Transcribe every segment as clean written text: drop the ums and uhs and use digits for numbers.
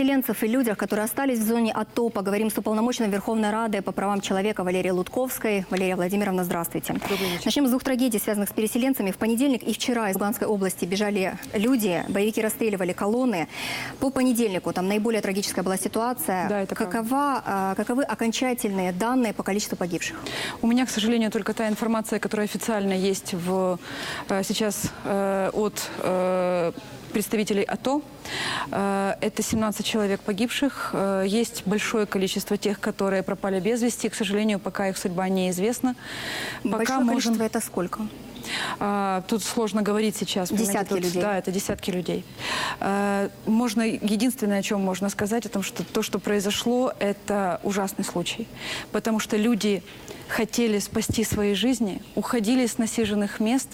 переселенцев и людях, которые остались в зоне АТО, поговорим с уполномоченной Верховной Рады по правам человека Валерией Лутковской. Валерия Владимировна, здравствуйте. Начнем с двух трагедий, связанных с переселенцами. В понедельник и вчера из Луганской области бежали люди, боевики расстреливали колонны. По понедельнику там наиболее трагическая была ситуация. Да, это Каковы окончательные данные по количеству погибших? У меня, к сожалению, только та информация, которая официально есть сейчас от представителей АТО. Это 17 человек погибших. Есть большое количество тех, которые пропали без вести. К сожалению, пока их судьба неизвестна. Большое количество это сколько? Тут сложно говорить сейчас. Десятки людей. Да, это десятки людей. Единственное, о чем можно сказать, о том, что то, что произошло, это ужасный случай. Потому что люди хотели спасти свои жизни, уходили с насиженных мест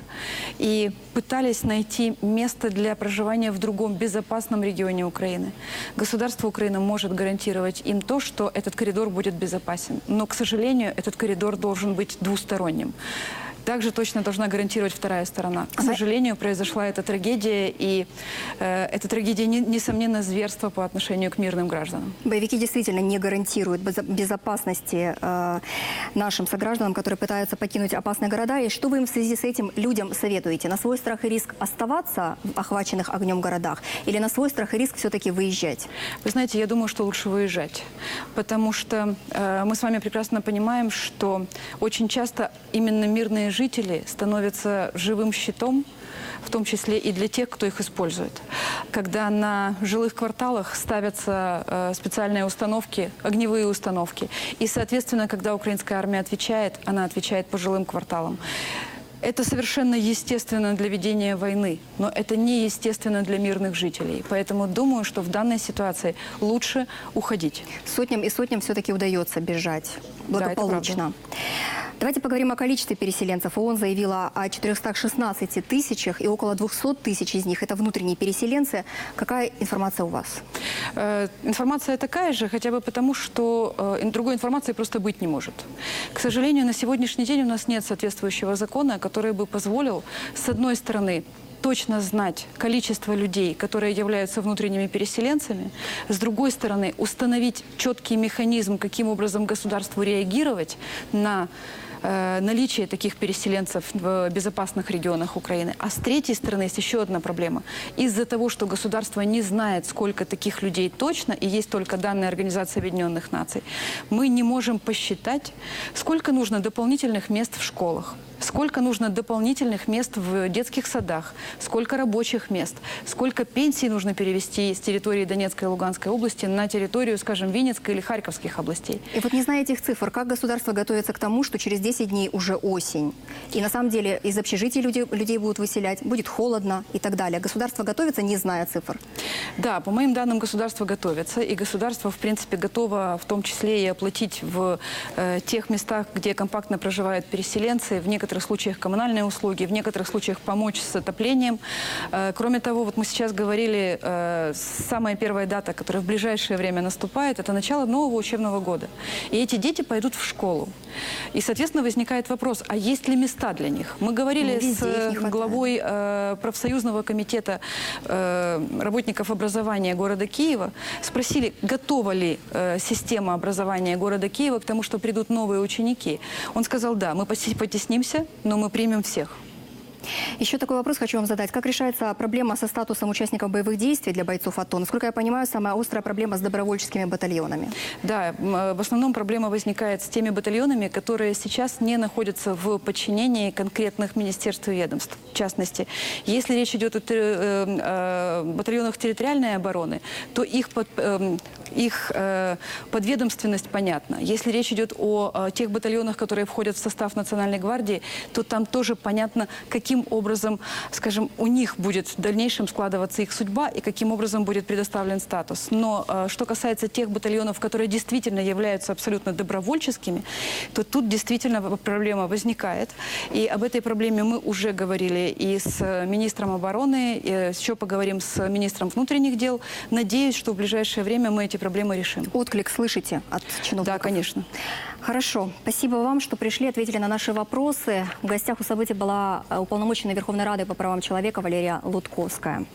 и пытались найти место для проживания в другом безопасном регионе Украины. Государство Украины может гарантировать им то, что этот коридор будет безопасен. Но, к сожалению, этот коридор должен быть двусторонним. Также точно должна гарантировать вторая сторона. К сожалению, произошла эта трагедия, и эта трагедия, несомненно, зверство по отношению к мирным гражданам. Боевики действительно не гарантируют безопасности нашим согражданам, которые пытаются покинуть опасные города. И что вы им в связи с этим людям советуете? На свой страх и риск оставаться в охваченных огнем городах или на свой страх и риск все-таки выезжать? Вы знаете, я думаю, что лучше выезжать, потому что мы с вами прекрасно понимаем, что очень часто именно мирные жители становятся живым щитом, в том числе и для тех, кто их использует. Когда на жилых кварталах ставятся специальные установки, огневые установки, и, соответственно, когда украинская армия отвечает, она отвечает по жилым кварталам. Это совершенно естественно для ведения войны, но это не естественно для мирных жителей. Поэтому думаю, что в данной ситуации лучше уходить. Сотням и сотням все-таки удается бежать благополучно. Да, давайте поговорим о количестве переселенцев. ООН заявила о 416 тысячах, и около 200 тысяч из них – это внутренние переселенцы. Какая информация у вас? Информация такая же, хотя бы потому, что другой информации просто быть не может. К сожалению, на сегодняшний день у нас нет соответствующего закона, который бы позволил, с одной стороны, точно знать количество людей, которые являются внутренними переселенцами, с другой стороны, установить четкий механизм, каким образом государству реагировать на наличие таких переселенцев в безопасных регионах Украины. А с третьей стороны есть еще одна проблема. Из-за того, что государство не знает, сколько таких людей точно, и есть только данные Организации Объединенных Наций, мы не можем посчитать, сколько нужно дополнительных мест в школах, сколько нужно дополнительных мест в детских садах, сколько рабочих мест, сколько пенсий нужно перевести с территории Донецкой и Луганской области на территорию, скажем, Винницкой или Харьковских областей. И вот не зная этих цифр, как государство готовится к тому, что через 10 дней уже осень, и на самом деле из общежитий людей будут выселять, будет холодно и так далее. Государство готовится, не зная цифр? Да, по моим данным, государство готовится, и государство, в принципе, готово в том числе и оплатить в тех местах, где компактно проживают переселенцы, в некоторых случаях коммунальные услуги, в некоторых случаях помочь с отоплением. Кроме того, вот мы сейчас говорили, самая первая дата, которая в ближайшее время наступает, это начало нового учебного года. И эти дети пойдут в школу. И, соответственно, возникает вопрос, а есть ли места для них? Мы говорили с главой профсоюзного комитета работников образования города Киева, спросили, готова ли система образования города Киева к тому, что придут новые ученики. Он сказал, да, мы потеснимся, но мы примем всех. Еще такой вопрос хочу вам задать. Как решается проблема со статусом участников боевых действий для бойцов АТО? Насколько я понимаю, самая острая проблема с добровольческими батальонами. Да, в основном проблема возникает с теми батальонами, которые сейчас не находятся в подчинении конкретных министерств и ведомств. В частности, если речь идет о батальонах территориальной обороны, то их подведомственность понятна. Если речь идет о тех батальонах, которые входят в состав Национальной гвардии, то там тоже понятно, каким образом, скажем, у них будет в дальнейшем складываться их судьба и каким образом будет предоставлен статус. Но что касается тех батальонов, которые действительно являются абсолютно добровольческими, то тут действительно проблема возникает. И об этой проблеме мы уже говорили и с министром обороны, и еще поговорим с министром внутренних дел. Надеюсь, что в ближайшее время мы эти проблемы решим. Отклик слышите от чиновников? Да, конечно. Хорошо. Спасибо вам, что пришли, ответили на наши вопросы. В гостях у событий была уполномоченная Верховной Рады по правам человека Валерия Лутковская.